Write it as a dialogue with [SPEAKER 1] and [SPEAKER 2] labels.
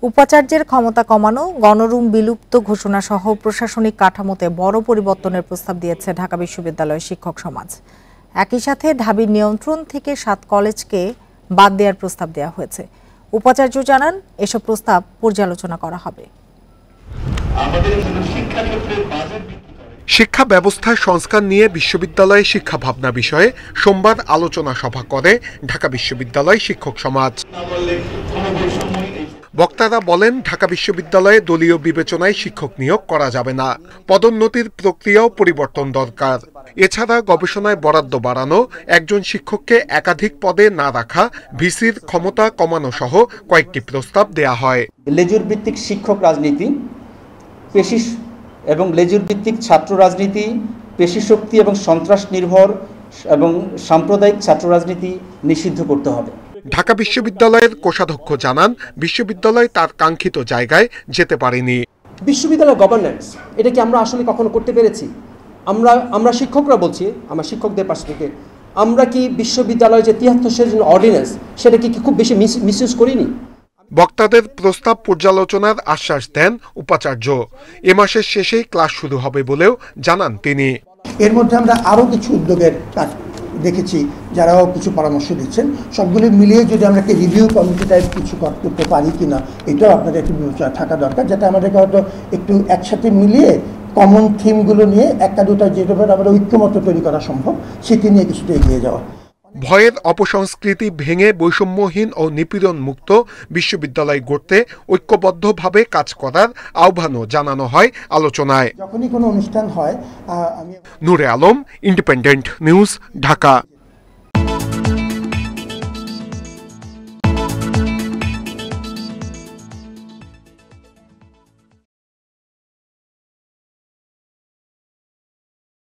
[SPEAKER 1] উপাচার্যের ক্ষমতা কমানো, গণরুম বিলুপ্ত ঘোষণা সহ প্রশাসনিক কাঠামোতে বড় পরিবর্তনের প্রস্তাব দিয়েছে ঢাকা বিশ্ববিদ্যালয়ের শিক্ষক সমাজ। একই সাথে ঢাবির নিয়ন্ত্রণ থেকে 7 কলেজকে বাদ দেওয়ার প্রস্তাব দেওয়া হয়েছে। উপাচার্য জানান, এসব প্রস্তাব পর্যালোচনা করা হবে।
[SPEAKER 2] শিক্ষা ব্যবস্থার সংস্কার নিয়ে বিশ্ববিদ্যালয়ে শিক্ষা ভাবনা বিষয়ে সোমবার আলোচনা সভা করে ঢাকা বিশ্ববিদ্যালয় শিক্ষক সমাজ। বক্তারা বলেন, ঢাকা বিশ্ববিদ্যালয়ে দলীয় বিবেচনায় শিক্ষক নিয়োগ করা যাবে না, পদোন্নতির প্রক্রিয়াও পরিবর্তন দরকার। এছাড়া গবেষণায় বরাদ্দ বাড়ানো, একজন শিক্ষককে একাধিক পদে না রাখা, ভিসির ক্ষমতা কমানো সহ কয়েকটি প্রস্তাব দেয়া হয়।
[SPEAKER 3] লেজুর ভিত্তিক শিক্ষক রাজনীতি, পেশি এবং লেজুর ভিত্তিক ছাত্র রাজনীতি, পেশি শক্তি এবং সন্ত্রাস নির্ভর এবং সাম্প্রদায়িক ছাত্র রাজনীতি নিষিদ্ধ করতে হবে।
[SPEAKER 2] ঢাকা বিশ্ববিদ্যালয়ের কোষাধ্যক্ষ জানান, বিশ্ববিদ্যালয় তার কাঙ্ক্ষিত জায়গায় যেতে পারেনি।
[SPEAKER 4] বিশ্ববিদ্যালয়ের গভর্নেন্স, এটা কি আমরা আসলে কখনো করতে পেরেছি? আমরা শিক্ষকরা বলছি, আমার শিক্ষকদের পাশ থেকে, আমরা কি বিশ্ববিদ্যালয়ের যে 73 অর্ডিন্যান্স, সেটা কি খুব বেশি মিসইউজ করিনি?
[SPEAKER 2] বক্তাদের প্রস্তাব পর্যালোচনার আশ্বাস দেন উপাচার্য। এ মাসের শেষেই ক্লাস শুরু হবে বলেও জানান তিনি।
[SPEAKER 5] এর মধ্যে আমরা আরও কিছু উদ্যোগের কাজ দেখেছি, যারাও কিছু পরামর্শ দিচ্ছেন। সবগুলি মিলিয়ে যদি আমরা একটা রিভিউ কমিটি টাইপ কিছু করতে পারি কিনা, এটাও আপনাদের একটু বিবেচনা থাকা দরকার, যাতে আমাদেরকে হয়তো একটু একসাথে মিলিয়ে কমন থিমগুলো নিয়ে একটা দুটা যেভাবে আমরা ঐক্যমত তৈরি করা সম্ভব, সেটি নিয়ে কিছুটা এগিয়ে যাওয়া।
[SPEAKER 2] ভয়ের অপসংস্কৃতি ভেঙে বৈষম্যহীন ও নিপীড়ন মুক্ত বিশ্ববিদ্যালয় গড়তে ঐক্যবদ্ধভাবে কাজ করার আহ্বানও জানানো হয় আলোচনায়।
[SPEAKER 5] যখনই কোনো অনুষ্ঠান হয়,
[SPEAKER 2] নূরে আলম, ইন্ডিপেন্ডেন্ট নিউজ, ঢাকা।